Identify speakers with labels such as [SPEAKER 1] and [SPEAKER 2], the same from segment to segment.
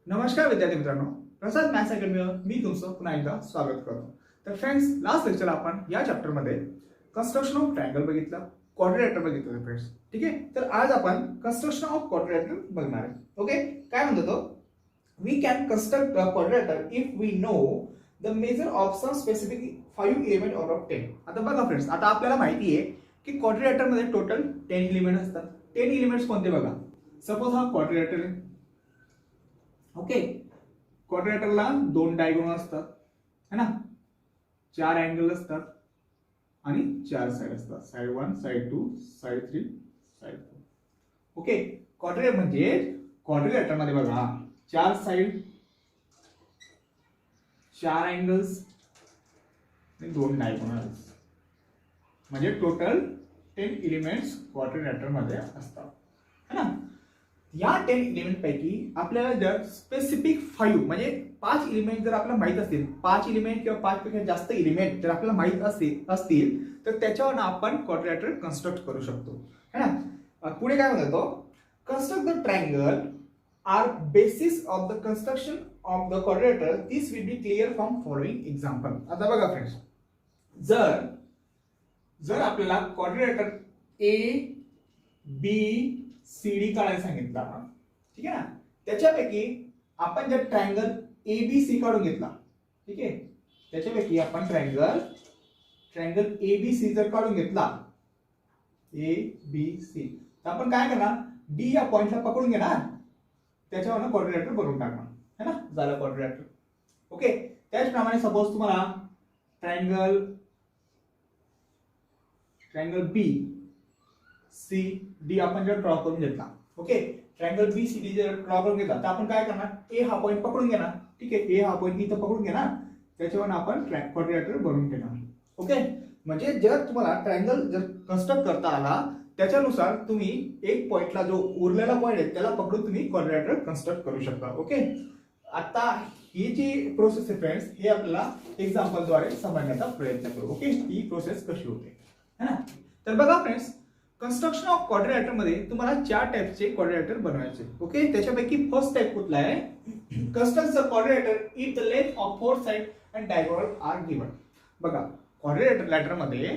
[SPEAKER 1] नमस्कार विद्यार्थी मित्रांनो, प्रसाद मॅथ्स अकॅडमीवर मी तुमचं पुन्हा एकदा स्वागत करतो. तर फ्रेंड्स, लास्ट लेक्चर आपण या चॅप्टरमध्ये कन्स्ट्रक्शन ऑफ ट्रायंगल बघितलं, क्वाड्रिलेटरल बघितलं फ्रेंड्स. ठीक आहे, तर आज आपण कन्स्ट्रक्शन ऑफ क्वाड्रिलेटरल बघणार आहे. ओके, काय म्हणतो तो? We can construct a quadrilateral if we know the measure of some specific 5 element out of 10. आता बघा फ्रेंड्स, आता आपल्याला माहिती आहे की क्वाड्रिलेटर मध्ये टोटल 10 एलिमेंट असतात. 10 एलिमेंट्स कोणते बघा. सपोज हा क्वाड्रिलेटर आहे. ओके, क्वाड्रिलेटरला 2 डायगोनल असतात है ना, 4 अँगल असतात आणि 4 साइड असतात. Side 1, side 2, side 3, side 4. Okay, quadrilateral म्हणजे क्वाड्रिलेटर मध्ये बघा 4 साइड, 4 अँगल्स आणि 2 डायगोनल्स, म्हणजे टोटल 10 एलिमेंट्स क्वाड्रिलेटर मध्ये असतात है ना. या 10 एलिमेंट पैकी आपल्याला जर स्पेसिफिक 5 म्हणजे 5 एलिमेंट जर आपल्याला माहित असतील, 5 एलिमेंट किंवा 5 पेक्षा जास्त एलिमेंट जर आपल्याला माहित असतील तर त्याच्यावर आपण क्वाड्रिलेटर कन्स्ट्रक्ट करू शकतो है ना. पुढे काय म्हणतो? Construct the triangle are basis of the construction of the quadrilateral. This will be clear from following example. आता बघा फ्रेंड्स, जर आपल्याला quadrilateral A B C D काढायला सांगितलं आपण, ठीक आहे ना, त्याच्यापैकी आपण जर ट्रायंगल ए बी सी काढून घेतला, ठीक आहे, त्याच्यापैकी आपण ट्रायंगल ए बी सी जर काढून घेतला, ए बी सी, तर आपण काय करणार? डी या पॉइंटला पकडून घेणार, त्याच्यावर क्वाड्रिलेटर बनवून टाकणार है ना, झालं क्वाड्रिलेटर. ओके, त्याचप्रमाणे सपोज तुम्हाला ट्रायंगल बी सी डी आपण जर ड्रॉ करून घेतला, okay, triangle B C D जर ड्रॉ करून घेतला तर आपण काय करणार? ए हा पॉइंट पकडून घेणार, ठीक आहे, ए हा पॉइंट इथं पकडून घेणार, त्याच्यावर आपण क्वाड्रिलेटर बनवून घेणार. ओके, म्हणजे जर तुम्हाला ट्रायंगल जर कन्स्ट्रक्ट करता आला त्याच्यानुसार तुम्ही एक पॉइंटला जो उरलेला पॉइंट आहे त्याला पकडून तुम्ही क्वाड्रिलेटर कन्स्ट्रक्ट करू शकता. ओके, आता ही जी प्रोसेस आहे फ्रेंड्स, हे आपल्याला एक्झाम्पल द्वारे समजण्याचा प्रयत्न करू. ओके, ही प्रोसेस कशी होते है ना. तर बघा फ्रेंड्स, कन्स्ट्रक्शन ऑफ क्वाड्रिलेटर मध्ये तुम्हाला 4 टाइपचे क्वाड्रिलेटर बनवायचे. ओके, त्याच्यापैकी फर्स्ट टाइप कुठला आहे? Construct the quadrilateral if the length of 4 side and diagonal are given. बघा, क्वाड्रिलेटर मध्ये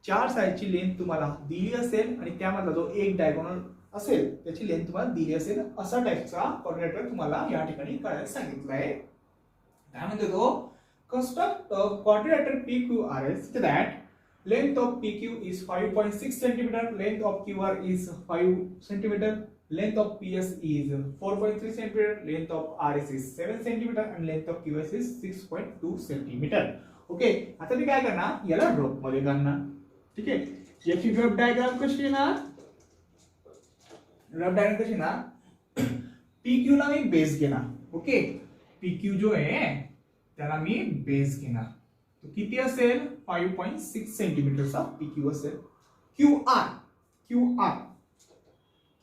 [SPEAKER 1] 4 साइडची लेंथ तुम्हाला दिली असेल आणि त्यामधला जो एक डायगोनल असेल त्याची लेंथ तुम्हाला दिली असेल, असा टाइपचा क्वाड्रिलेटर तुम्हाला या ठिकाणी काढायला सांगितलं आहे. काय म्हणतो तो? Construct quadrilateral P Q R S that length of PQ is 5.6 cm, length of QR is 5 cm, length of PS is 4.3 cm, length of RS is 7 cm and length of QS is 6.2 cm. Okay, आता मी काय करणार? याला drop मध्ये करणार, ठीक आहे. याची rough diagram कशी येणार? PQ ला मी बेस घेणार. ओके, PQ जो आहे त्याला मी बेस घेणार. किती असेल? 5.6 सेंटीमीटरचा PQ असेल.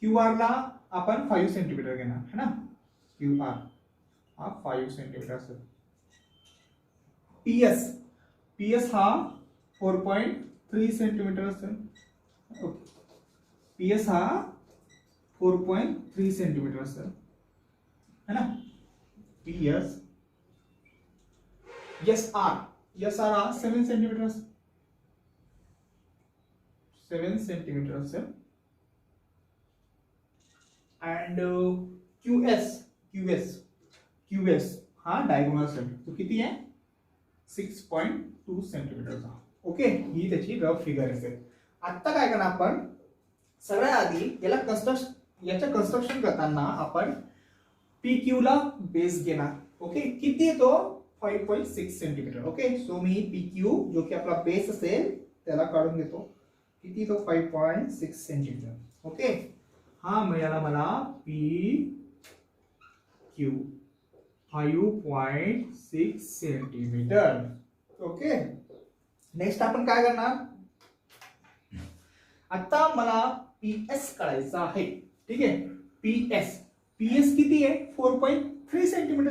[SPEAKER 1] QR ला आपण 5 सेंटीमीटर घेणार है ना. QR हा 5 सेंटीमीटर असेल. PS हा 4.3 सेंटीमीटर असेल. ओके, PS हा 4.3 सेंटीमीटर असेल है ना. PS SR हा 7 सेंटीमीटर असेल. 7 सेंटीमीटर असेल. अँड QS हा डायगोनल असेल. तो किती आहे? 6.2 सेंटीमीटरचा. ओके, ही त्याची रफ फिगर असेल. आता काय करणार आपण? सगळ्यात आधी याच्या कन्स्ट्रक्शन करताना आपण PQ ला बेस घेणार. ओके, किती आहे तो? 5.6 सेंटीमीटर. ओके, सो मी PQ जो की आपला बेस असेल त्याला काढून घेतो. किती? तो 5.6 सेंटीमीटर. ओके, हा मिळाला मला PQ 5.6 सेंटीमीटर. ओके, नेक्स्ट आपण काय करणार? आता मला PS काढायचा आहे, ठीक आहे. PS किती आहे? 4.3 सेंटीमीटर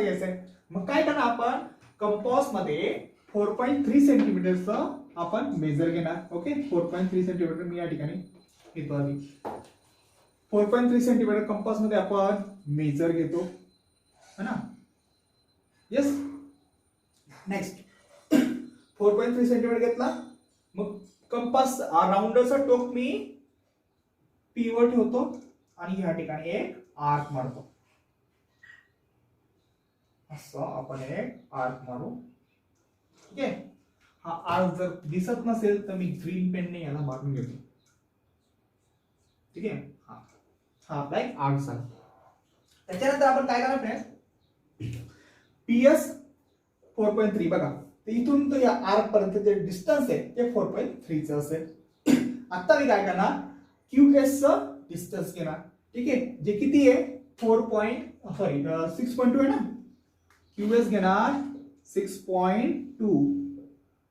[SPEAKER 1] घ्यायचं आहे. मग काय करणार आपण? कंपास मध्ये 4.3 सेंटीमीटरचं आपण मेजर घेणार. ओके, 4.3 सेंटीमीटर मी या ठिकाणी घेतो आधी. 4.3 सेंटीमीटर कंपास मध्ये आपण मेजर घेतो है ना. येस. नेक्स्ट 4.3 सेंटीमीटर घेतला. मग कंपास राउंडरचा टोक मी पी वर ठेवतो आणि ह्या ठिकाणी एक आर्क मारतो. असं आपण एक आर्क मारू. ठीक आहे. हा आर्क जर दिसत नसेल तर मी ग्रीन पेनने याला मारून घेतो. ठीक आहे. हा आपला एक आर्क झाला. त्याच्यानंतर आपण काय करणार फ्रेंड्स, पीएस 4.3 बघा. तर इथून तो या आर्क पर्यंत जे डिस्टन्स आहे ते 4.3 चं असेल. आता मी काय करणार, क्यूएस चं डिस्टन्स घेणार. ठीक आहे. जे किती आहे 6.2 आहे ना. क्यूएस घेणार 6.2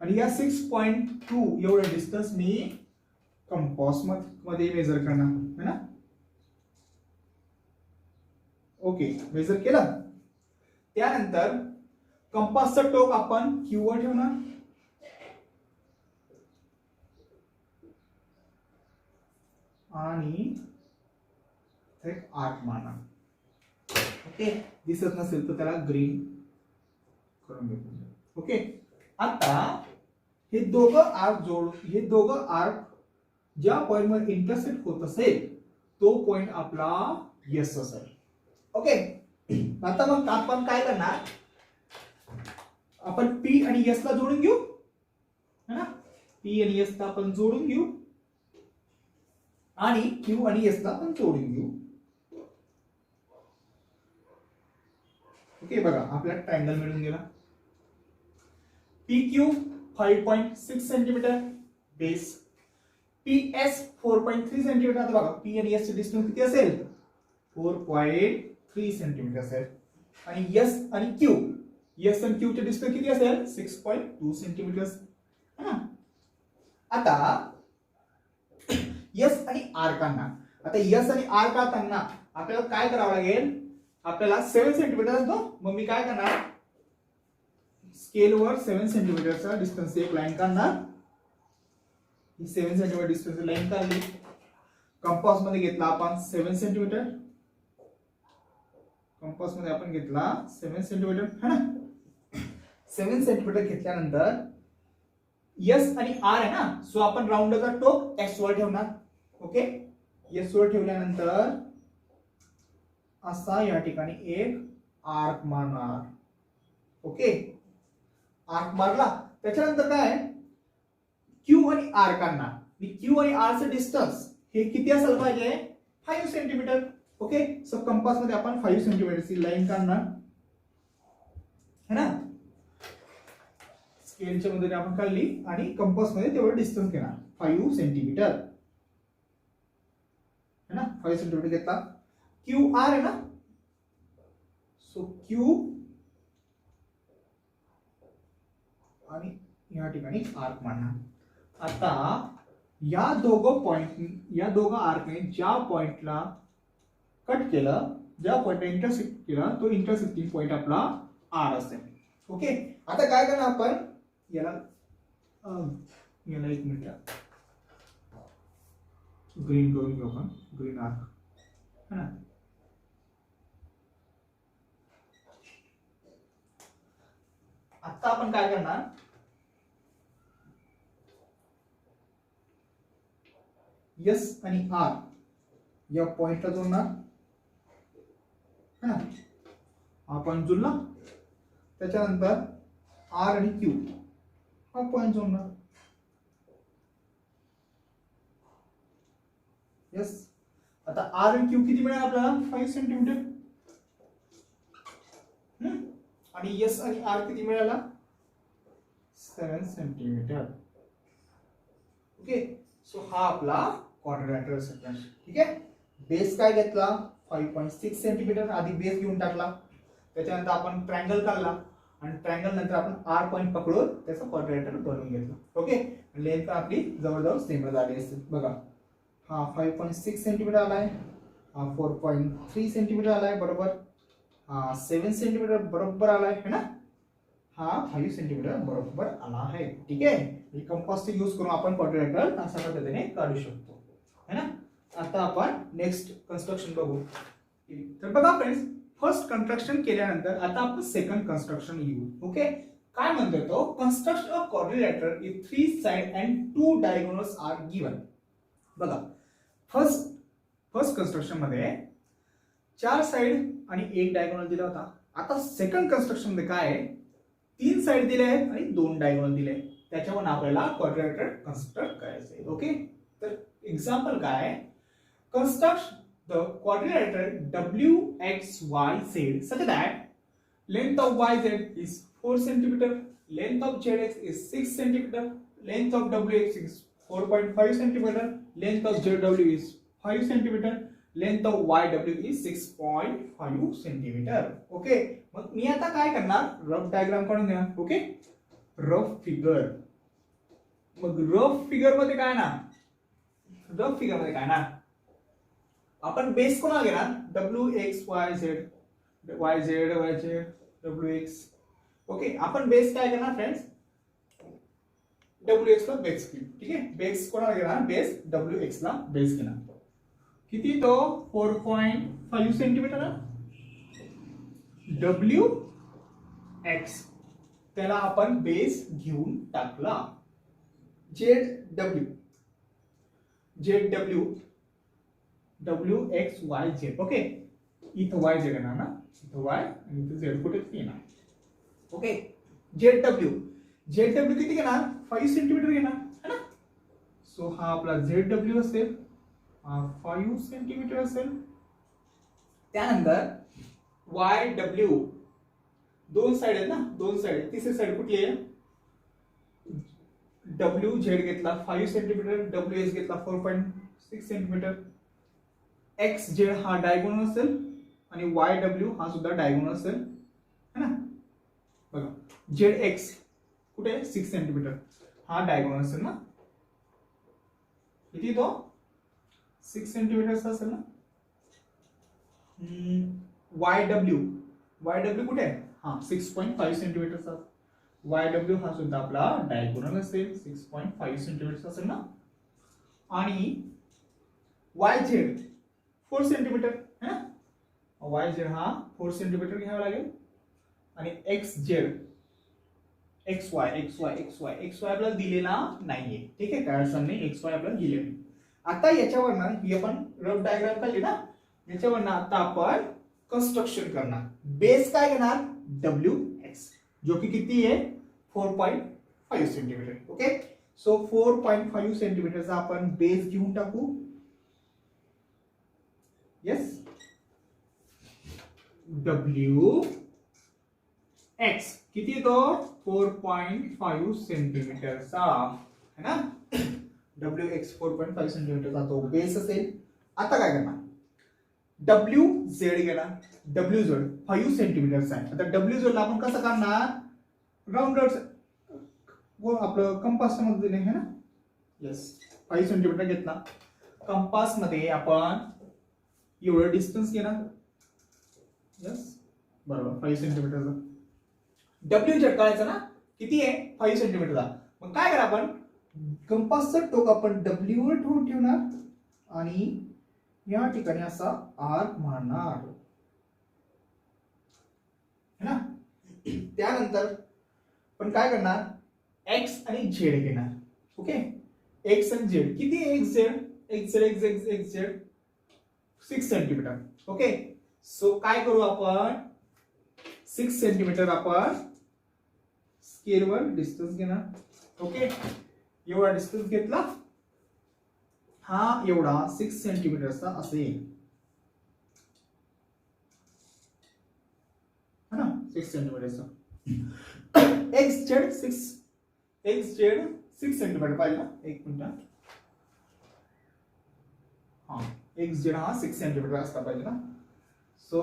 [SPEAKER 1] आणि या 6.2 एवढं डिस्टन्स मी कंपास मध्ये मेजर करणार है ना. ओके, मेजर केलं. त्यानंतर कंपासचं टोक आपण क्यू वर ठेवणार आणि एक आर्क मारणार. ओके, दिसत नसेल तर त्याला ग्रीन करून घेतो. ओके. आता हे दोघं आर्क ज्या पॉइंट वर इंटरसेक्ट होत असेल तो पॉइंट आपला यस असेल. ओके. आता मग आपण काय करणार, आपण पी आणि एस ला जोडून घेऊ है ना. पी आणि एस ला आपण जोडून घेऊ आणि क्यू आणि एस ला आपण जोडून घेऊ. ओके. बघा आपल्याला ट्रायंगल मिळून गेला. P Q 5.6 centimetre base, PS 4.3 centimetre. आता बघा पी आणि एस चे डिस्टन्स किती असेल 4.3 सेंटीमीटर असेल आणि एस आणि क्यू चे डिस्टन्स किती असेल 6.2 सेंटीमीटर है ना. आता एस आणि आर काढणार. आता एस आणि आर काढताना आपल्याला काय करावं लागेल, आपल्याला 7 सेंटीमीटर असतो. मग मी काय करणार, स्केल वर 7 सेंटीमीटरचा डिस्टन्स एक लाईन काढणार. ही 7 सेंटीमीटर डिस्टन्स लाईन काढली. कंपास मध्ये घेतला आपण 7 सेंटीमीटर. कंपास मध्ये आपण घेतला 7 सेंटीमीटर है ना. 7 सेंटीमीटर घेतल्यानंतर एस आणि आर आहे ना, सो आपण राउंडरचा टोक एस वर ठेवणार. ओके. एस वर ठेवल्यानंतर असा या ठिकाणी एक आर्क मारणार. ओके. आर्क मारला. त्याच्यानंतर काय, क्यू आणि आर काढणार. क्यू आणि आर चे डिस्टन्स हे किती असायला पाहिजे 5 सेंटीमीटर. ओके. सो कंपास मध्ये आपण 5 सेंटीमीटरची लाईन काढणार है ना. स्केलच्या मदतीने आपण काढली आणि कंपास मध्ये तेवढं डिस्टन्स घेणार 5 सेंटीमीटर है ना. 5 सेंटीमीटर घेतला. क्यू आर आहे ना, सो क्यू आणि या ठिकाणी आर्क मारणार. आता या दोघं आर्कने ज्या पॉइंटला कट केलं, ज्या पॉइंटला इंटरसेक्ट केला तो इंटरसेक्टिंग पॉइंट आपला आर असेल. ओके. आता काय करणार आपण, याला एक मिनिट ग्रीन करून घेऊ आपण. ग्रीन आर्क है ना. आता आपण काय करणार, एस आणि आर या पॉइंटला जोडणार है ना. हा पॉइंट जोडला. त्याच्यानंतर आर आणि क्यू हा पॉइंट जोडणार. यस. आता आर आणि क्यू किती मिळाला आपल्याला 5 सेंटीमीटर आणि एस आणि आर किती मिळाला 7 सेंटीमीटर. ओके. सो हा आपला क्वाड्रिलॅटरल सेक्शन. ठीक आहे. बेस काय घेतला 5.6 सेंटीमीटर. आधी बेस घेऊन टाकला. त्याच्यानंतर आपण ट्रायंगल काढला आणि ट्रायंगल नंतर आपण आर पॉइंट पकडून त्याचा क्वाड्रिलॅटरल बनवून घेतला. ओके. लेंथ आपली जवळजवळ सेम झाली असेल. बघा हा 5.6 सेंटीमीटर आलाय, हा 4.3 सेंटीमीटर आलाय बरोबर, हा 7 सेंटीमीटर बरोबर आलाय है ना. हा 5 सेंटीमीटर बरोबर आला आहे. ठीक आहे. कंपासचा यूज करून आपण क्वाड्रिलॅटरल अशा पद्धतीने काढू शकतो है ना. आता आपण नेक्स्ट कन्स्ट्रक्शन बघू. तर बघा फ्रेंड्स, फर्स्ट कन्स्ट्रक्शन केल्यानंतर आता आपण सेकंड कन्स्ट्रक्शन येऊ. ओके, काय म्हणतो तो, construct a quadrilateral if 3 side and 2 diagonals are given. बघा, फर्स्ट कन्स्ट्रक्शन मध्ये 4 साइड आणि 1 डायगोनल दिला होता. आता सेकंड कन्स्ट्रक्शन मध्ये काय आहे, 3 साइड दिले आहेत आणि 2 डायगोनल दिले आहेत. त्याच्यावर आपल्याला क्वाड्रिलॅटर कन्स्ट्रक्ट करायचं आहे. ओके, तर एक्झाम्पल काय आहे, construct the quadrilateral WXYZ such that length of YZ is 4 cm, length of ZX is 6 cm, length of WX is 4.5 cm, length of ZW is 5 cm, length of YW is 6.5 cm. Okay, मग मी आता काय करणार, rough diagram काढून घेणार. Okay, rough figure. मग rough figure मध्ये काय ना, रफ फिगर मध्ये काय ना, आपण बेस कोणाला घेणार, WXYZ, YZ WX. ओके, आपण बेस काय करणार फ्रेंड्स, WX ला बेस घेऊ. ठीक आहे, बेस कोणाला घेणार, बेस WX ला बेस घेणार. किती तो 4.5 सेंटीमीटर. WX त्याला आपण बेस घेऊन टाकला. ZW WXYZ. ओके, इथं YZ येणार ना, इथं Y आणि इथं Z कुठे येणार. ओके, ZW किती घेणार, 5 सेंटीमीटर घेणार है ना. सो हा आपला ZW असेल, हा 5 सेंटीमीटर असेल. त्यानंतर YW, 2 साइड आहेत ना, 2 साइड, तिसरी साइड कुठली आहे, WZ घेतला 5 सेंटीमीटर, WS घेतला 4.6 सेंटीमीटर. XZ हा डायगोनल असेल आणि YW हा सुद्धा डायगोनल असेल है ना. बघा, ZX कुठे 6 सेंटीमीटर, हा डायगोनल असेल ना. किती तो 6 सेंटीमीटर असेल ना. YW कुठे आहे, हा 6.5 सेंटीमीटर. YW हा सुद्धा आपला डायगोनल असेल, 6.5 सेंटीमीटर असेल ना. आणि YZ 4 सेंटीमीटर है ना. YZ हा 4 सेंटीमीटर घ्यावा लागेल. आणि XZ XY आपल्याला दिलेला नाहीये. ठीक आहे, काय अडचण नाही, XY आपल्याला दिले नाही. आता याच्यावरनं ही आपण रफ डायग्राम काढली ना, याच्यावरनं आता आपण कन्स्ट्रक्शन करणार. बेस काय घेणार, WX, जो की किती आहे 4.5 सेंटीमीटर. ओके, सो 4.5 सेंटीमीटरचा आपण बेस घेऊन टाकू. यस, WX किती तो 4.5 सेंटीमीटरचा है ना. WX 4.5 सेंटीमीटरचा तो बेस असेल. आता काय करणार, WZ घेणार. WZ 5 सेंटीमीटरचा आहे. आता WZ ला आपण कसं करणार, राउंडर्स आपलं कंपास मध्ये है ना. यस, 5 सेंटीमीटर घेतला. कंपास मध्ये आपण एवढं डिस्टन्स घेणार. यस, बरोबर 5 सेंटीमीटरचा. WZ काढायचा ना, किती आहे 5 सेंटीमीटरचा. मग काय करा, आपण कंपासचं टोक आपण W वर ठेवणार आणि या ठिकाणी असा आर्क मारणार है ना. त्यानंतर पण काय करणार, X आणि Z घेणार. ओके, X आणि Z किती आहे, XZ 6 सेंटीमीटर. ओके, सो काय करू आपण, 6 सेंटीमीटर आपण स्केलवर डिस्टन्स घेणार. ओके, एवढा डिस्टन्स घेतला, हा एवढा 6 सेंटीमीटरचा असेल है ना, 6 सेंटीमीटरचा. XZ 6 सेंटीमीटर पाहिजे ना, एक मिनिट. हा, XZ हा 6 सेंटीमीटर असला पाहिजे ना. सो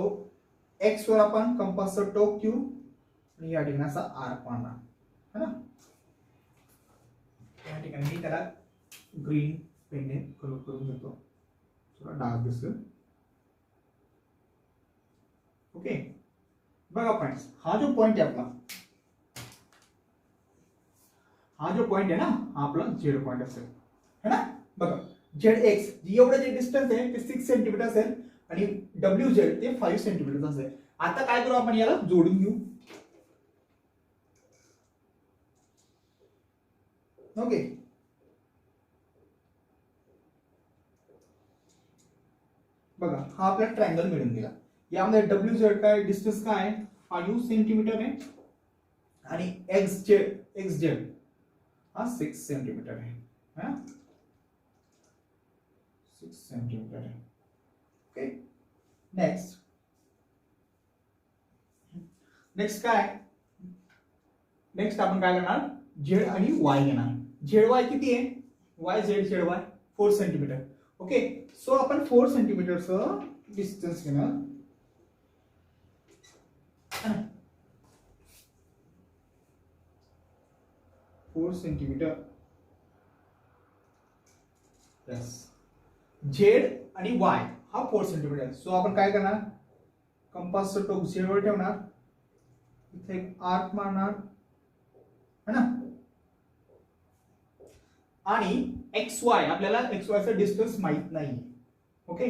[SPEAKER 1] X वर आपण कंपासचं टोक घेऊ आणि या ठिकाणी असा आर्क मारणार है ना. या ठिकाणी मी त्याला ग्रीन पेनने कलर करून घेतो, थोडा डार्क दिसेल. ओके, बघा फ्रेंड्स, हा जो पॉइंट आहे आपला, हा जो पॉइंट आहे ना, हा आपला झेड पॉइंट असेल है ना. बघा, ZX एवढं जे डिस्टन्स आहे ते 6 सेंटीमीटर असेल आणि WZ ते 5 सेंटीमीटर असेल. आता काय करू आपण याला जोडून घेऊ. ओके, बघा हा आपला ट्रायंगल मिळून गेला. यामध्ये WZ काय डिस्टन्स काय 5 सेंटीमीटर आहे आणि XZ हा 6 सेंटीमीटर आहे. 6 सेंटीमीटर आहे. ओके, नेक्स्ट काय, नेक्स्ट आपण काय करणार Z आणि Y घेणार. ZY किती आहे, YZ 4 सेंटीमीटर. ओके, सो आपण 4 सेंटीमीटरचं डिस्टन्स घेणार. 4 सेंटीमीटर. यस, Z आणि Y हा 4 सेंटीमीटर. सो आपण काय करणार, कंपासचं टोक Z वर ठेवणार, इथे एक आर्क मारणार है ना, आणि XY आपल्याला XY चा डिस्टन्स माहित नाही. ओके,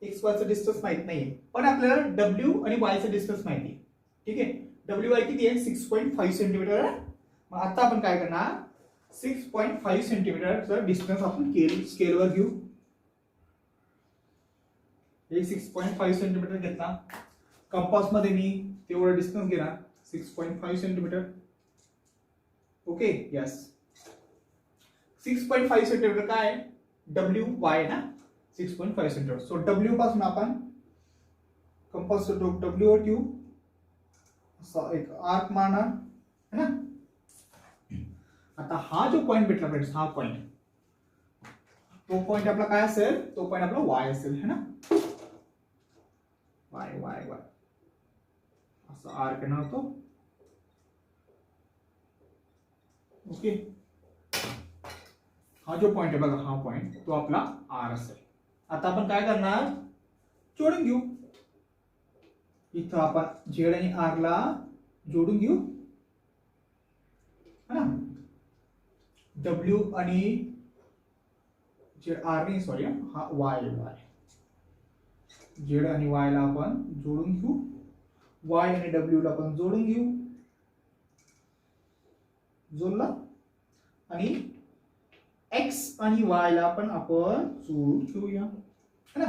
[SPEAKER 1] XY चा डिस्टन्स माहित नाही, पण आपल्याला W आणि Y चा डिस्टन्स माहिती आहे. ठीक आहे, WY किती आहे 6.5 सेंटीमीटर आहे. मग आता आपण काय करणार 6.5 सेंटीमीटरचा डिस्टन्स आपण स्केलवर घेऊ. हे 6.5 सेंटीमीटर घेतला, कंपास मध्ये मी तेवढा डिस्टन्स घेणार 6.5 सेंटीमीटर. ओके, यस, 6.5 सेंटीमीटर काय आहे WY ना 6.5 सेंटीमीटर. सो W पासून आपण कंपासचं टोक W वर ठेवू, असा एक आर्क मारणार है ना. आता हा जो पॉइंट भेटला फ्रेंड्स, हा पॉइंट, तो पॉइंट आपला काय असेल, तो पॉइंट आपला Y असेल है ना. Y असा आर्क येणार होतो. ओके, हा जो पॉइंट आहे बघा, हा पॉइंट तो आपला R असेल. आता आपण काय करणार जोडून घेऊ. इथं आपण Z आणि R ला जोडून घेऊ है ना. W आणि R नाही, सॉरी, हा Y Z आणि Y ला आपण जोडून घेऊ. Y आणि W ला आपण जोडून घेऊ. जोडला, आणि X आणि Y ला पण आपण जोडून घेऊया है ना.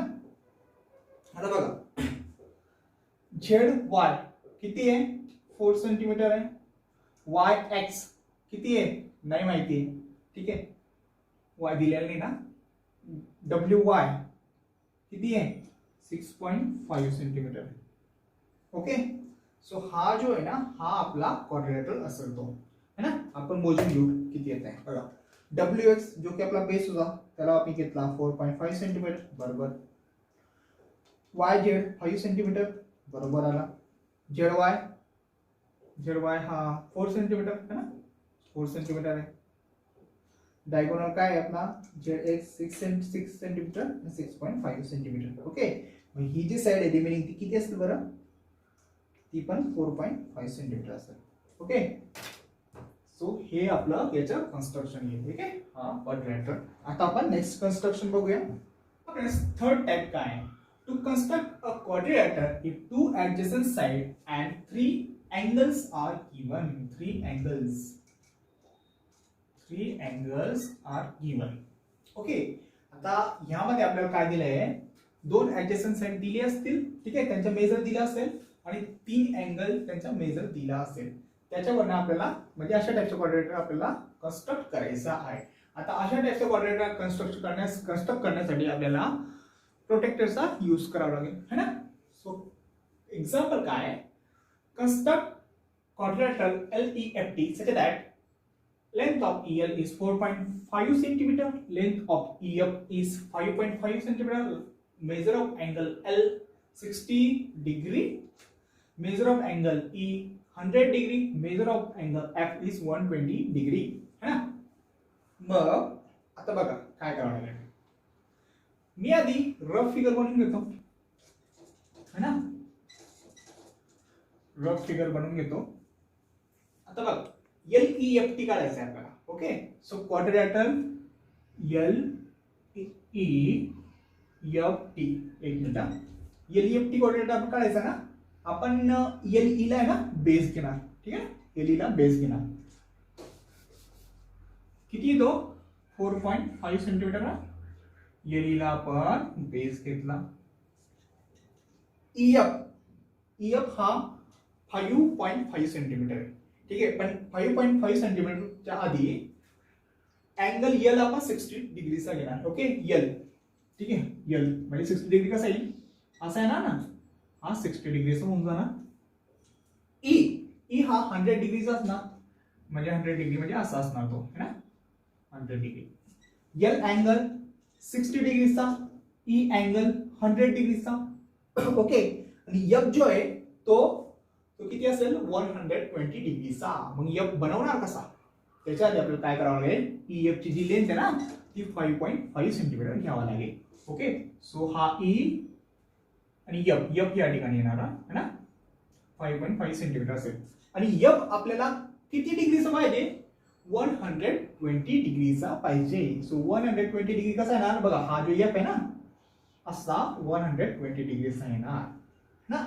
[SPEAKER 1] आता बघा ZY किती आहे 4 सेंटीमीटर आहे. YX किती आहे नाही माहिती आहे. ठीक आहे, Y दिलेला नाही ना. WY किती आहे 6.5 सेंटीमीटर आहे. ओके, सो हा जो आहे ना, हा आपला क्वाड्रिलेटरल असेल तो है ना. आपण मोजून घेऊ किती येत आहे. बघा WX जो की आपला बेस होता त्याला आपण घेतला 4.5 सेंटीमीटर बरोबर. YZ 5 सेंटीमीटर बरोबर आला. ZY हा 4 सेंटीमीटर है ना, 4 सेंटीमीटर आहे. डायगोनल काय आहे आपला ZX 6 सेंटीमीटर आणि 6.5 सेंटीमीटर. ओके, मग ही जी साइड आहे रिमेनिंग ती किती असेल बरं, ती पण 4.5 सेंटीमीटर असेल. ओके, सो हे आपलं याचं कन्स्ट्रक्शन आहे. ठीक आहे, हा क्वाड्रिलेटरल. आता आपण नेक्स्ट कन्स्ट्रक्शन बघूया. थर्ड टाइप काय आहे, to construct a quadrilateral if two adjacent side and 3 angles are given. 3 angles are given. Okay, आता ह्यामध्ये आपल्याला काय दिलंय, 2 ऍडजसेंट साइड दिली असतील. ठीक आहे, त्यांचा मेजर दिला असेल आणि 3 अँगल त्यांचा मेजर दिला असेल. त्याच्यावरनं आपल्याला म्हणजे अशा टाइपचा क्वाड्रिलेटर आपल्याला कन्स्ट्रक्ट करायचा आहे. आता अशा टाइपचा क्वाड्रिलेटर कन्स्ट्रक्ट करण्यासाठी आपल्याला प्रोटेक्टरचा यूज करावा लागेल है ना. सो एक्झाम्पल काय, construct quadrilateral LEFT such that length of EL is 4.5 cm, length of EF is 5.5 cm, measure of angle L 60 degree, measure of angle E 100 degree, measure of angle F is 120 degree है ना. मग आता बघा काय करावं लागेल, मी आधी rough figure बनवून घेतो है ना. रफ फिगर बनवून घेतो. आता बघ LEFT काढायचं आहे आपल्याला. Okay, so quadrilateral LEFT. एक मिनिट, एलईएफटी कोऑर्डिनेट आपण काढायचा ना, आपण एलई ला आहे ना बेस घेणार, ठीक आहे, एलई ला बेस घेणार. किती येतो 4.5 सेंटीमीटर ना, एलई ला आपण बेस घेतला. ईएफ हा 5.5 सेंटीमीटर आहे, ठीक आहे, पण 5.5 सेंटीमीटरच्या आधी अँगल यल आपण 60 डिग्रीचा घेणार. ओके, यल, ठीक आहे, यल म्हणजे 60 डिग्री कसा येईल, असा आहे ना, हा 60 डिग्रीचा होऊन जाणार. ई हा 100 डिग्रीचा असणार, म्हणजे 100 डिग्री म्हणजे असा असणार तो, है ना, 100 डिग्री. यल अँगल 60 डिग्रीचा, ई अँगल 100 डिग्रीचा. ओके, आणि एफ जो आहे तो किती असेल 120 डिग्रीचा. मग एफ बनवणार कसा, त्याच्या आधी आपल्याला काय करावं लागेल, ईएफ ची जी लेंथ आहे ना ती 5.5 सेंटीमीटर घ्यावा लागेल. ओके, सो हा ई आणि एफ या ठिकाणी येणार आहे ना, 5.5 सेंटीमीटर असेल. आणि एफ आपल्याला किती डिग्रीचा पाहिजे, 120 डिग्रीचा पाहिजे. सो 120 डिग्री कसा येणार बघा, हा जो एफ आहे ना असा 120 डिग्रीचा येणार ना.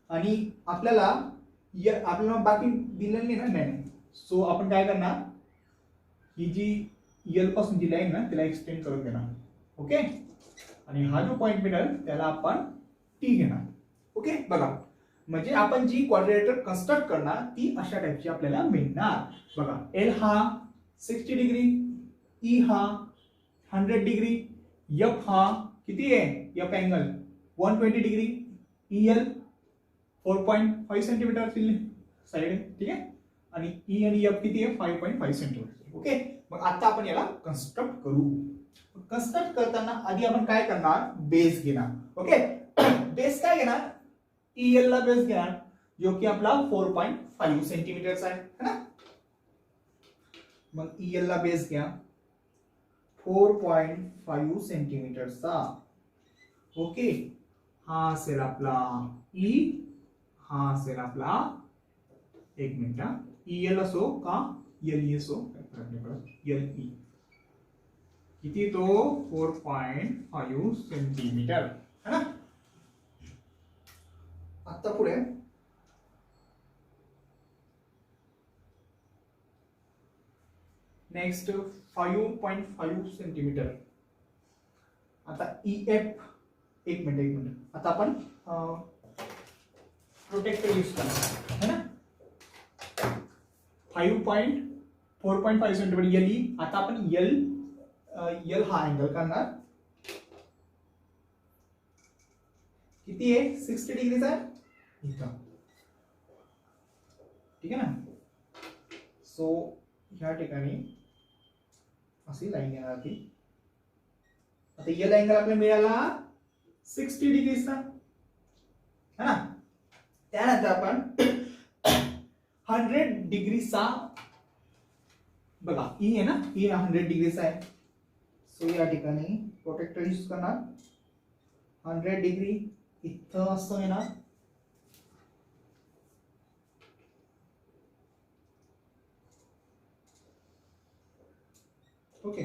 [SPEAKER 1] आणि आपल्याला बाकी दिलेलं नाही. सो आपण काय करणार, ही जी यल पासून जी लाईन ना त्याला एक्सटेंड करून घेणार. ओके, आणि हा जो पॉइंट मिळेल त्याला आपण टी घेणार. ओके, बघा म्हणजे आपण जी क्वाड्रिलेटरल कन्स्ट्रक्ट करणार ती अशा टाइपची आपल्याला मिळणार. बघा, एल हा 60 डिग्री, ई हा 100 डिग्री, एफ हा किती आहे, F angle 120 degree, E L 4.5 centimetre side, ठीक आहे, आणि ई आणि एफ किती आहे 5.5 सेंटीमीटर. ओके, मग आता आपण याला कन्स्ट्रक्ट करू. कन्स्ट्रक्ट करताना आधी आपण काय करणार, बेस घेणार. ओके, बेस काय घेणार, ईएल ला बेस घेणार जो की आपला 4.5 सेंटीमीटरचा आहे, है ना. मग ईएल ला बेस घ्या 4.5 सेंटीमीटरचा. ओके, हा असेल आपला ई, हा असेल आपला, एक मिनिट, ईएल असो का एलई असो एलई किती तो 4.5 सेंटीमीटर, है ना. आता पुढे नेक्स्ट 5.5 सेंटीमीटर. आता ईएफ, एक मिनिट, आता आपण प्रोटेक्टर यूज करणार, है ना. 4.5 सेंटीमीटर एलई. आता आपण यल हा अँगल करणार, किती आहे 60 डिग्रीचा आहे इथं, ठीक आहे ना. सो ह्या ठिकाणी अशी लाईन येणार ती. आता यल अँगल आपल्याला मिळाला 60 डिग्रीचा, है ना. त्यानंतर आपण 100 डिग्रीचा, बघा ई आहे ना, ई 100 डिग्रीचा आहे. सो या ठिकाणी प्रोटेक्टर यूज करणार, 100 डिग्री इथं असं येणार. ओके,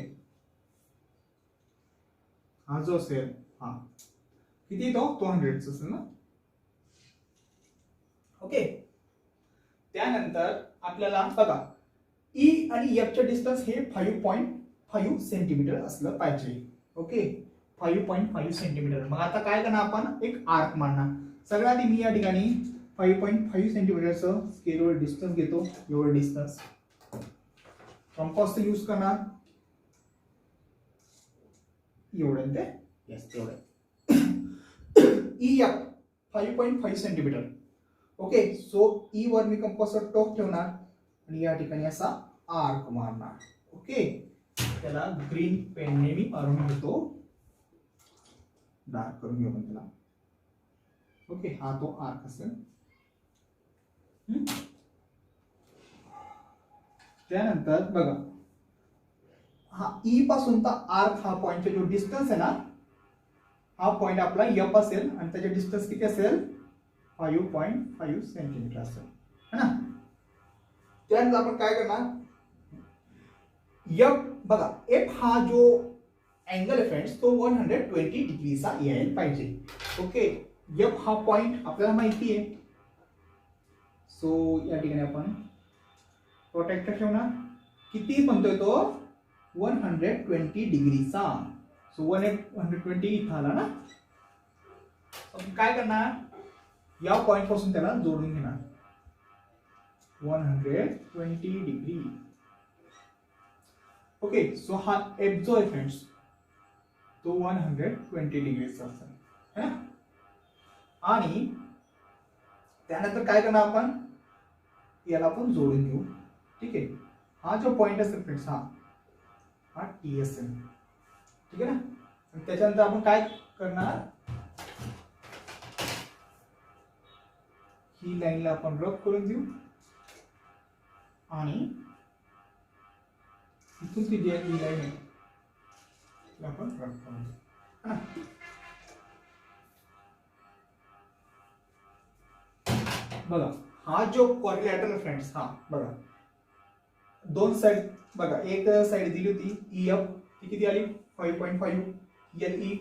[SPEAKER 1] हा जो असेल हा किती तो 100 असेल ना. ओके, त्यानंतर आपल्याला बघा ई आणि एफ चे डिस्टन्स हे 5.5 सेंटीमीटर असलं पाहिजे. Okay, 5.5 centimetre. मग आता काय करणार, आपण एक आर्क मारणार. सगळ्यात आधी मी या ठिकाणी 5.5 सेंटीमीटरचं स्केलवर डिस्टन्स घेतो, एवढं डिस्टन्स कंपास यूज करणार, एवढं ते, यस तेवढं. E F 5.5 centimetre. Okay, so E वर मी कंपासवर टोक ठेवणार आणि या ठिकाणी असा आर्क मारणार. ओके, त्याला ग्रीन पेनने मी मारून घेतो, डार्क करून घेऊ त्याला. ओके, हा तो आर्क असेल. त्यानंतर बघा, हा ई पासून तर आर्क हा पॉइंटचा जो डिस्टन्स आहे ना, हा पॉइंट आपला एफ असेल आणि त्याचे डिस्टन्स किती असेल 5.5 सेंटीमीटर असेल, है ना. त्यानंतर आपण काय करणार, एफ बघा, एफ हा जो अँगल आहे फ्रेंड्स तो 120 डिग्रीचा यायला पाहिजे. ओके, एफ हा पॉइंट आपल्याला माहिती आहे. सो या ठिकाणी आपण प्रोटेक्टर ठेवणार. किती म्हणतोय तो 120 डिग्रीचा. सो 120 इथं आला ना. आपण काय करणार या पॉइंट पासून त्याला जोडून घेणार 120 डिग्री. ओके, सो हा एफ जो आहे फ्रेंड्स तो 120 डिग्रीचा असेल है ना. आणि त्यानंतर काय करणार आपण याला आपण जोडून घेऊ. ठीक आहे, हा जो पॉइंट असेल फ्रेंड्स हा टी असेल. ठीक आहे ना. आणि त्याच्यानंतर आपण काय करणार ही लाईनला आपण रब करून देऊ आणि इथून ती जी लाईन आहे तिला आपण रब करून देऊ. बघा हा जो क्वाड्रिलॅटरल फ्रेंड्स हा बघा दोन साइड बघा एक साइड दिली होती EF ती किती आली 5.5, LE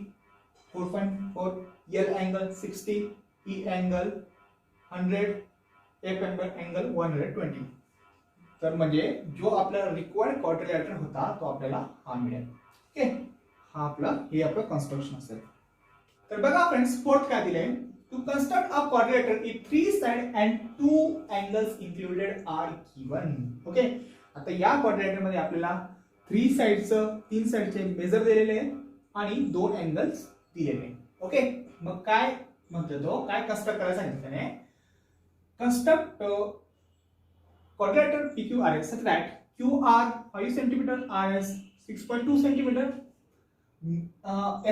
[SPEAKER 1] 4.4, L angle 60, E angle 100, F angle 120. तर म्हणजे जो आपला रिक्वायर्ड क्वाड्रिलॅटर होता तो आपल्याला हा मिळेल. ओके, हा आपला हे आपलं कन्स्ट्रक्शन असेल. तर बघा फ्रेंड्स फोर्थ काय दिले to construct a quadrilateral if 3 side and 2 angles included are given. Okay, आता या क्वाड्रिलॅटर मध्ये आपल्याला 3 साइडचे मेजर दिलेले आहे आणि 2 अँगल्स दिलेले. ओके, मग काय म्हणतो तो काय कन्स्ट्रक्ट करायला सांगितलं त्याने. Construct quadrilateral PQRS such that QR 5 cm, RS 6.2 cm,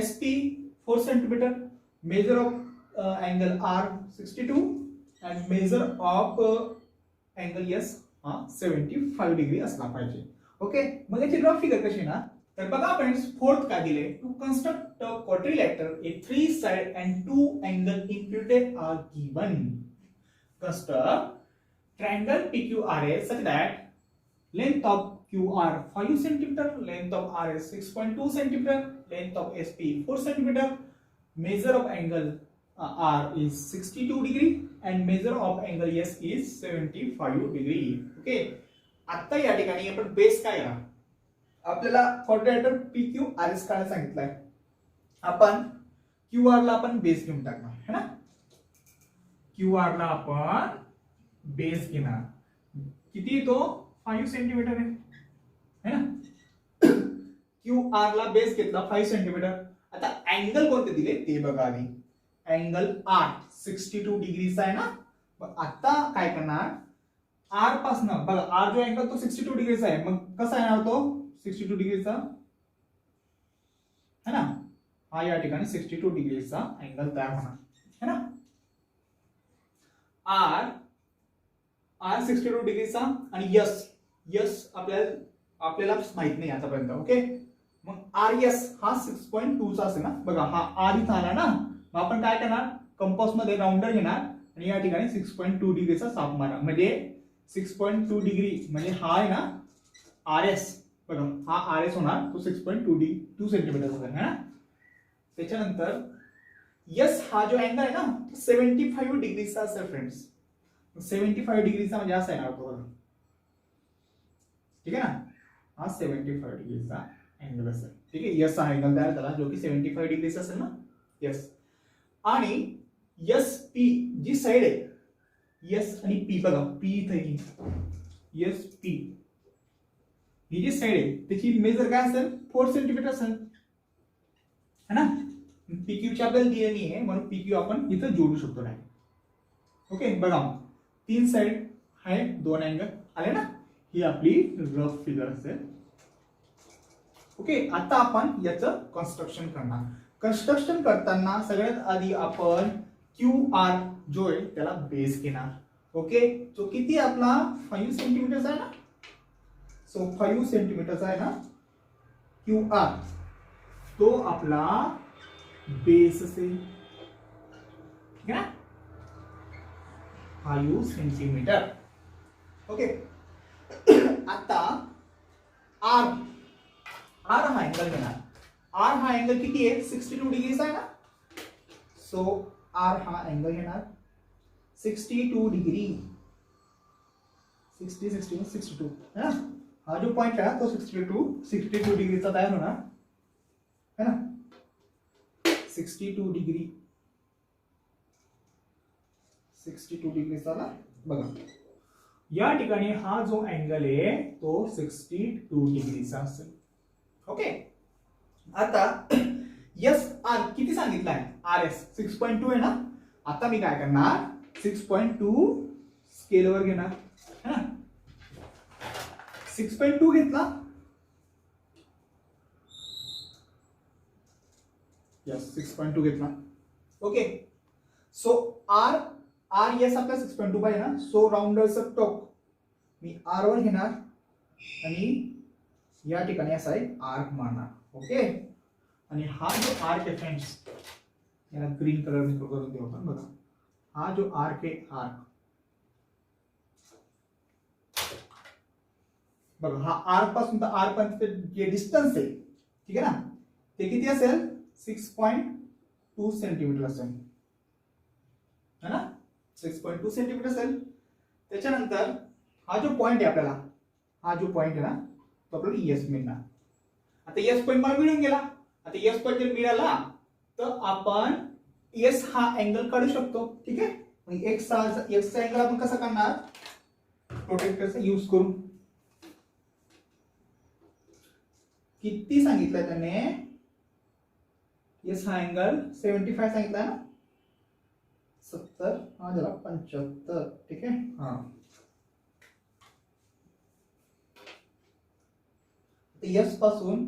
[SPEAKER 1] SP 4 cm, measure of angle R 62 and measure of angle S 75 degree असला पाहिजे. ओके, मग याची रफ फिगर कशी ना तर बघा फ्रेंड्स फोर्थ काय दिले टू कन्स्ट्रक्ट क्वाड्रिलॅटर ए 3 side and 2 angle included are given. Construct triangle PQRS such that length of QR 5 cm, length of RS 6.2 cm, length of SP 4 cm, measure of angle R is 62 degree and measure of angle S is 75 degree. Okay, आता या ठिकाणी आपण base काय करा आपल्याला quadrilateral PQRS काढायला सांगितलंय. आपण QR ला आपण बेस घेऊन टाकणार है ना. QR ला आपण बेस घेणार किती तो 5 सेंटीमीटर आहे ना. QR ला बेस घेतला 5 सेंटीमीटर. आता अँगल कोणते दिले ते बघा आधी. अँगल R 62 डिग्रीचा आहे ना. मग आता काय करणार R पासून बघा R जो अँगल तो 62 डिग्रीचा आहे. मग कसा येणार तो 62 डिग्रीचा है ना. हा या ठिकाणी 62 डिग्रीचा अँगल तयार होणार है ना. R 62 डिग्रीचा आणि यस आपल्याला माहित नाही आतापर्यंत. ओके, मग RS हा 6.2 चा असेल ना. बघा हा R इथं आला ना. मग आपण काय करणार कंपास मध्ये राउंडर घेणार आणि या ठिकाणी 6.2 डिग्रीचा साप मारा म्हणजे 6.2 डिग्री म्हणजे हा आहे ना RS. बघा हा RS होणार तो 6.2 सेंटीमीटर होणार है ना. त्याच्यानंतर यस हा जो अँगल आहे ना 75 डिग्रीचा असेल फ्रेंड्स. 75 डिग्रीचा म्हणजे असा येणार तो. ठीक आहे ना. हा 75 डिग्रीचा अँगल असेल. ठीक आहे, यस हा अँगल तयार झाला जो की 75 डिग्रीचा असेल ना. यस आणि यस पी जी साइड आहे यस आणि पी बघा पी इथे यस पी ही जी साइड आहे त्याची मेजर काय असेल 4 सेंटीमीटर असेल है ना. PQ ची आपल्याला दिली नाही आहे म्हणून PQ आपण इथं जोडू शकतो नाही. ओके, बघा 3 साइड आहे 2 अँगल आले ना. ही आपली रफ फिगर असेल. ओके, आता आपण याचं कन्स्ट्रक्शन करणार. कन्स्ट्रक्शन करताना सगळ्यात आधी आपण QR जो आहे त्याला बेस घेणार. ओके, जो किती आपला 5 सेंटीमीटरचा आहे ना. सो 5 सेंटीमीटरचा आहे ना QR तो आपला बेस असेल. ठीक आहे ना 5 सेंटीमीटर. ओके, आता R हा अँगल घेणार आर हा अँगल किती आहे 62 डिग्रीचा आहे ना. सो आर हा अँगल घेणार 62 डिग्री 62 है ना. हा जो पॉइंट आहे तो 62 डिग्रीचा तयार होणार है ना. 62 डिग्री 62 डिग्रीचा ना बघा या ठिकाणी हा जो अँगल आहे तो 62 डिग्रीचा असेल. ओके. आता एस आर किती सांगितलं आहे आर एस 6.2 आहे ना. आता मी काय करणार 6.2 स्केलवर घेणार है ना. 6.2 घेतला. यस 6.2 घेतला. Okay. So R R S आपला 6.2 पाहिजे ना. सो राउंडर्स टॉप मी आर वर घेणार आणि या ठिकाणी असा आहे आर्क मारणार. ओके. आणि हा जो आर्क आहे फ्रेंड्स याला ग्रीन कलर मी करून देऊ आपण. बघा हा जो आर्क आहे आर्क बघा हा आर्क पासून तर आर्क पर्यंत जे डिस्टन्स आहे ठीक आहे ना ते किती असेल 6.2 सेंटीमीटर असेल है ना. 6.2 सेंटीमीटर असेल. त्याच्यानंतर हा जो पॉइंट आहे आपल्याला हा जो पॉइंट आहे ना तो आपल्याला एस मिळणार. आता एस पॉइंट मला मिळून गेला. आता एस पॉइंट जर मिळाला तर आपण एस हा अँगल काढू शकतो. ठीक आहे. मग एक्सचा अँगल आपण कसा काढणार प्रोटेक्टरचा यूज करून. किती सांगितलंय त्याने एस हा अँगल 75 सांगितलाय ना 70 हा झाला 75. ठीक आहे. हा एस पासून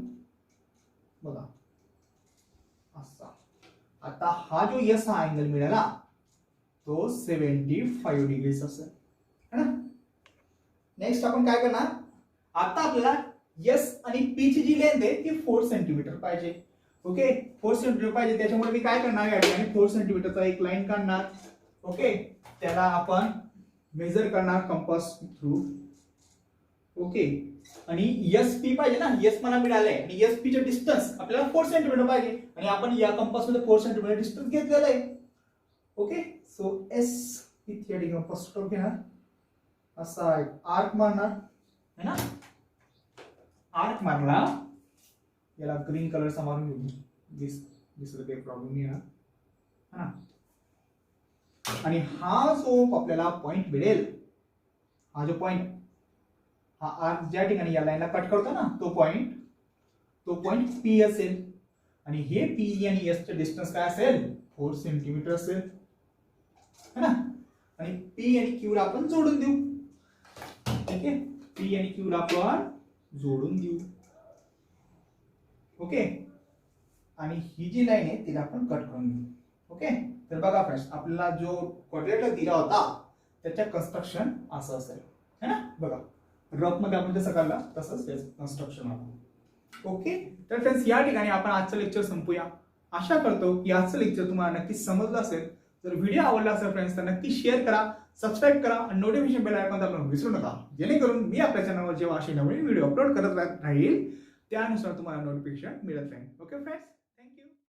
[SPEAKER 1] बघा असा. आता हा जो एस हा अँगल मिळाला तो 75 डिग्रीज असेल है ना. नेक्स्ट आपण काय करणार आता आपल्याला एस आणि पी ची जी लेंथ आहे ती 4 सेंटीमीटर पाहिजे. ओके 4 सेंटीमीटर पाहिजे. त्याच्यामुळे मी काय करणार या ठिकाणी 4 सेंटीमीटरचा एक लाईन काढणार. ओके. त्याला आपण मेजर करणार कंपास थ्रू. ओके. आणि एस पी पाहिजे ना. एस मला मिळालंय आणि एस पी चे डिस्टन्स आपल्याला 4 सेंटीमीटर पाहिजे आणि आपण या कंपास मध्ये 4 सेंटीमीटर डिस्टन्स घेतलेलं आहे. ओके. सो एस इथे या कंपास स्ट्रोक घेणार असा आर्क मारणार है ना. आर्क मारला याला ग्रीन कलरचा मारून घेऊ. दिसलं काही प्रॉब्लेम नाही है ना. आणि हा जो आपल्याला पॉइंट मिळेल हा जो पॉइंट हा आर्क ज्या ठिकाणी या लाईनला कट करतो ना तो पॉइंट पी असेल आणि हे पी आणि एस चे डिस्टन्स काय असेल 4 सेंटीमीटर असेल है ना. आणि पी आणि क्यू ला आपण जोडून देऊ. ठीक आहे. पी आणि क्यू ला आपण जोडून देऊ. ओके. आणि ही जी लाईन आहे तिला आपण कट करून घेऊ. ओके. तर बघा फ्रेंड्स आपल्याला जो क्वाड्रेटर दिला होता त्याच्या कन्स्ट्रक्शन असं असेल है ना. बघा रफ मध्ये आपण जसं काढला तसंच त्याचं कन्स्ट्रक्शन आहे. ओके. तर फ्रेंड्स या ठिकाणी आपण आजचं लेक्चर संपूया. आशा करतो की आजचं लेक्चर तुम्हाला नक्की समजलं असेल. जर व्हिडिओ आवडला असेल फ्रेंड्स तर नक्की शेअर करा, सबस्क्राईब करा आणि नोटिफिकेशन बेल आयकॉन दाबणं विसरू नका. जेणेकरून मी आपल्या चॅनलवर जेव्हा असे नवीन व्हिडिओ अपलोड करत राहील त्यानुसार तुम्हाला नोटिफिकेशन मिळत राहील. Okay friends.